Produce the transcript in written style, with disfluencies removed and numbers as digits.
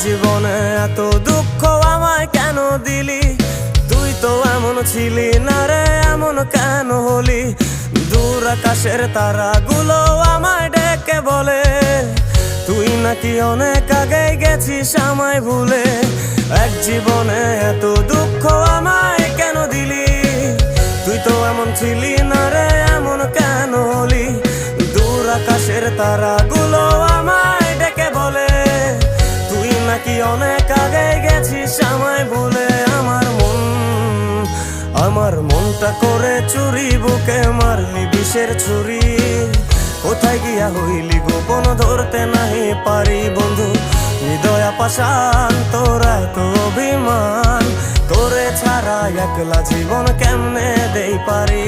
জীবনে এত দুঃখ আমায় কেন দিলি? তুই তো এমন ছিলি না রে, এমন কেন হলি? দূর আকাশের তারাগুলো আমায় ডেকে বলে তুই নাকি অনেক আগে গেছিস আমায় ভুলে। এক জীবনে এত দুঃখ আমায় কেন দিলি? তুই তো এমন ছিলি না রে, এমন কেন হলি? দূর আকাশের তারাগুলো আমায় ডেকে বলে তুই নাকি অনেক আগে গেছিস আমায় ভুলে। আমার মনটা করে চুরি, বুকে মারলি বিষের ছুরি। কোথায় গিয়া হইলি গোপন ধরতে নাহি পারি বন্ধু। হৃদয় পাষাণ তোরা তো অভিমান, তোরে ছাড়া একলা জীবন কেমনে দেই পারি।